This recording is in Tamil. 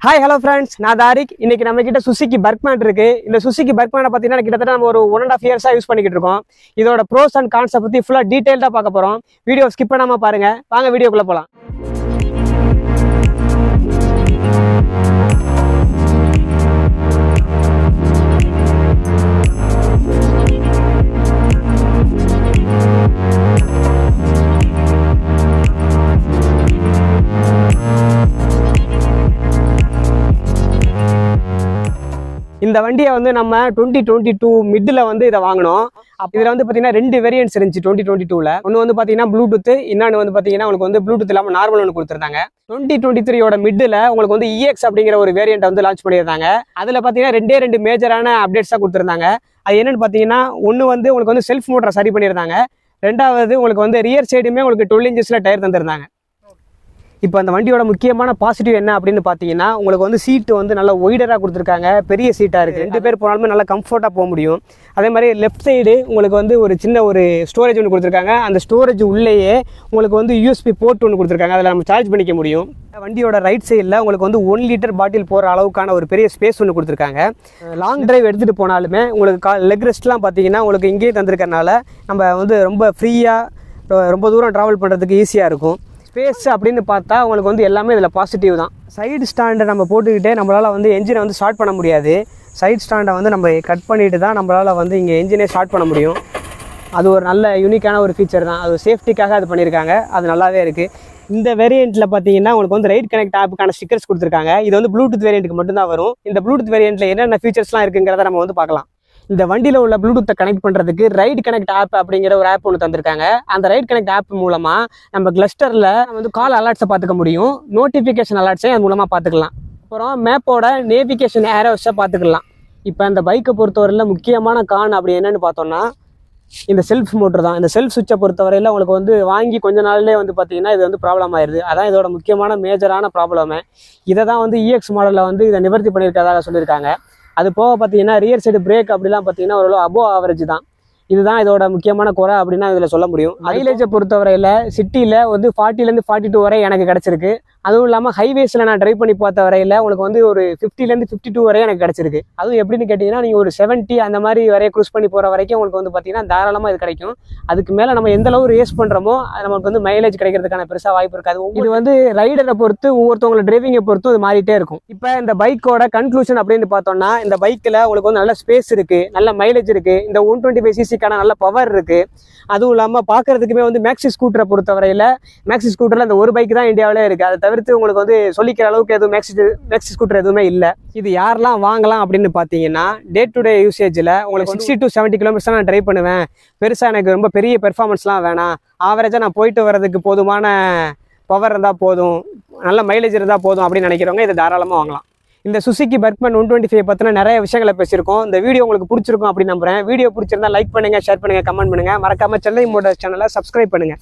ஹாய் ஹலோ ஃப்ரெண்ட்ஸ், நான் தாரிக். இன்னைக்கு நம்ம கிட்ட சுசுகி பர்க்மேன் இருக்கு. இந்த சுசுகி பர்க்மேனை பார்த்தீங்கன்னா கிட்டத்தட்ட நம்ம ஒரு 1.5 இயர்ஸாக யூஸ் பண்ணிக்கிட்டு இருக்கோம். இதோட ப்ரோஸ் அண்ட் கான்ஸை பற்றி ஃபுல்லாக டீட்டெயில்டாக பார்க்க போகிறோம். வீடியோ ஸ்கிப் பண்ணாமல் பாருங்க. வாங்க வீடியோக்குள்ளே போகலாம். இந்த வண்டியை வந்து நம்ம 2022 மிட்ல வந்து இதை வாங்கினோம். இதில் வந்து பார்த்தீங்கன்னா 2 வேரியன்ட்ஸ் இருந்துச்சு 2022ல. ஒன்று வந்து பார்த்தீங்கன்னா ப்ளூடூத், இன்னொன்று வந்து பார்த்தீங்கன்னா உங்களுக்கு வந்து ப்ளூடூத் இல்லாமல் நார்மல் ஒன்று கொடுத்துருந்தாங்க. 2023யோட மிட்ல உங்களுக்கு வந்து EX அப்படிங்கிற ஒரு வேரியண்ட் வந்து லான்ச் பண்ணியிருந்தாங்க. அதில் பார்த்தீங்கன்னா ரெண்டு மேஜரான அப்டேட்ஸாக கொடுத்துருந்தாங்க. அது என்னன்னு பார்த்தீங்கன்னா, ஒன்று வந்து உங்களுக்கு வந்து செல்ஃப் மோட்டரை சரி பண்ணியிருந்தாங்க. ரெண்டாவது உங்களுக்கு வந்து ரியர் சைடுமே உங்களுக்கு 12 இன்ச்சஸில் டயர் தந்திருந்தாங்க. இப்போ அந்த வண்டியோட முக்கியமான பாசிட்டிவ் என்ன அப்படின்னு பார்த்தீங்கன்னா, உங்களுக்கு வந்து சீட்டு வந்து நல்லா ஒய்டராக கொடுத்துருக்காங்க. பெரிய சீட்டாக இருக்குது. 2 பேர் போனாலுமே நல்லா கம்ஃபர்ட்டாக போக முடியும். அதே மாதிரி லெஃப்ட் சைடு உங்களுக்கு வந்து ஒரு சின்ன ஒரு ஸ்டோரேஜ் ஒன்று கொடுத்துருக்காங்க. அந்த ஸ்டோரேஜ் உள்ளேயே உங்களுக்கு வந்து USB போர்ட் ஒன்று கொடுத்துருக்காங்க. அதில் நம்ம சார்ஜ் பண்ணிக்க முடியும். வண்டியோட ரைட் சைடில் உங்களுக்கு வந்து 1 லிட்டர் பாட்டில் போகிற அளவுக்கான ஒரு பெரிய ஸ்பேஸ் ஒன்று கொடுத்துருக்காங்க. லாங் டிரைவ் எடுத்துகிட்டு போனாலுமே உங்களுக்கு லெக் ரெஸ்ட்லாம் பார்த்தீங்கன்னா உங்களுக்கு இங்கேயே தந்திருக்கறனால நம்ம வந்து ரொம்ப ஃப்ரீயாக ரொம்ப தூரம் ட்ராவல் பண்ணுறதுக்கு ஈஸியாக இருக்கும். ஸ்பேஸ் அப்படின்னு பார்த்தா உங்களுக்கு வந்து எல்லாமே இதில் பாசிட்டிவ் தான். சைடு ஸ்டாண்டை நம்ம போட்டுக்கிட்டே நம்மளால் வந்து என்ஜினை வந்து ஸ்டார்ட் பண்ண முடியாது. சைடு ஸ்டாண்டை வந்து நம்ம கட் பண்ணிட்டு தான் நம்மளால் வந்து இங்கே என்ஜினே ஸ்டார்ட் பண்ண முடியும். அது ஒரு நல்ல யூனிக்கான ஒரு ஃபீச்சர் தான். அது சேஃப்டிக்காக அது பண்ணியிருக்காங்க. அது நல்லாவே இருக்குது. இந்த வேரியண்ட்டில் பார்த்தீங்கன்னா உங்களுக்கு வந்து ரைட் கனெக்ட் ஆப்புக்கான ஸ்டிக்கர்ஸ் கொடுத்துருக்காங்க. இது வந்து ப்ளூடூத் வேரியண்ட்டுக்கு மட்டும்தான் வரும். இந்த ப்ளூடூத் வேரியண்ட்டில் என்னென்ன ஃபீச்சர்ஸ்லாம் இருக்குங்கிறத நம்ம வந்து பார்க்கலாம். இந்த வண்டியில் உள்ள ப்ளூடூத்தை கனெக்ட் பண்ணுறதுக்கு ரைட் கனெக்ட் ஆப் அப்படிங்கிற ஒரு ஆப் ஒன்று தந்திருக்காங்க. அந்த ரைட் கனெக்ட் ஆப் மூலமாக நம்ம கிளஸ்டரில் வந்து கால் அலர்ட்ஸை பார்த்துக்க முடியும். நோட்டிஃபிகேஷன் அலர்ட்ஸை அது மூலமாக பார்த்துக்கலாம். அப்புறம் மேப்போட நேவிகேஷன் ஏரோஸை பார்த்துக்கலாம். இப்போ அந்த பைக்கை பொறுத்தவரையில் முக்கியமான கான் அப்படி என்னென்னு பார்த்தோம்னா, இந்த செல்ஃப் மோட்டர் தான். இந்த செல்ஃப் சுவிட்சை பொறுத்தவரையில் உங்களுக்கு வந்து வாங்கி கொஞ்ச நாள்லேயே வந்து பார்த்தீங்கன்னா இது வந்து ப்ராப்ளம் ஆயிடுது. அதான் இதோட முக்கியமான மேஜரான ப்ராப்ளமே. இதை தான் வந்து EX மாடலில் வந்து இதை நிவர்த்தி பண்ணியிருக்கதாக சொல்லியிருக்காங்க. அது போக பார்த்தீங்கன்னா ரியர் சைடு பிரேக் அப்படிலாம் பார்த்தீங்கன்னா ஓரளவு அபோவ் ஆவரேஜ் தான். இதுதான் இதோட முக்கியமான குறை அப்படின்னா இதில் சொல்ல முடியும். மைலேஜை பொறுத்தவரையில் சிட்டியில் வந்து 40லேருந்து 42 வரை எனக்கு கிடச்சிருக்கு. அதுவும் இல்லாமல் ஹைவேஸில் நான் ட்ரைவ் பண்ணி பார்த்த வரையில் உங்களுக்கு வந்து ஒரு 50லேருந்து 52 வரை எனக்கு கிடச்சிருக்கு. அதுவும் எப்படின்னு கேட்டிங்கன்னா, நீங்கள் ஒரு 70 அந்த மாதிரி வரைய க்ரூஸ் பண்ணி போகிற வரைக்கும் உங்களுக்கு வந்து பார்த்தீங்கன்னா தாராளமாக இது கிடைக்கும். அதுக்கு மேலே நம்ம எந்த அளவு ரேஸ் பண்ணுறோமோ நமக்கு வந்து மைலேஜ் கிடைக்கிறதுக்கான பெருசாக வாய்ப்பு இருக்காது. இது வந்து ரைடரை பொறுத்து ஒவ்வொருத்தவங்களோட டிரைவிங்கை பொறுத்து அது மாறிட்டே இருக்கும். இப்போ இந்த பைக்கோட கன்க்ளூஷன் அப்படின்னு பார்த்தோம்னா, இந்த பைக்கில் உங்களுக்கு வந்து நல்ல ஸ்பேஸ் இருக்குது, நல்ல மைலேஜ் இருக்குது, இந்த 125cc நல்ல பவர் இருக்குது. அதுவும் இல்லாமல் பார்க்கறதுக்குமே வந்து மேக்ஸி ஸ்கூட்டரை பொறுத்தவரையில் மேக்ஸி ஸ்கூட்டரில் அந்த ஒரு பைக் தான் இந்தியாவிலே இருக்குது. அதை தவிர்த்து உங்களுக்கு வந்து சொல்லிக்கிற அளவுக்கு எதுவும் மேக்ஸி ஸ்கூட்டர் எதுவுமே இல்லை. இது யாரெல்லாம் வாங்கலாம் அப்படின்னு பார்த்தீங்கன்னா, டே டு டே யூசேஜில் உங்களுக்கு 60 to 70 கிலோமீட்டர்ஸ் நான் ட்ரைவ் பண்ணுவேன், பெருசாக எனக்கு ரொம்ப பெரிய பெர்ஃபார்மன்ஸ்லாம் வேணாம், ஆவரேஜாக நான் போயிட்டு வர்றதுக்கு போதுமான பவர் இருந்தால் போதும், நல்ல மைலேஜ் இருந்தால் போதும் அப்படின்னு நினைக்கிறவங்க இதை தாராளமாக வாங்கலாம். இந்த சுசுகி பர்க்மேன் 125 பற்றின நிறைய விஷயங்களை பேசியிருக்கோம். இந்த வீடியோ உங்களுக்கு பிடிச்சிருக்கும் அப்படின்னு நம்புறேன். வீடியோ பிடிச்சிருந்தா லைக் பண்ணுங்கள், ஷேர் பண்ணுங்கள், கமெண்ட் பண்ணுங்கள். மறக்காமல் சென்னை மோட்டார்ஸ் சேனலை சப்ஸ்கிரைப் பண்ணுங்கள்.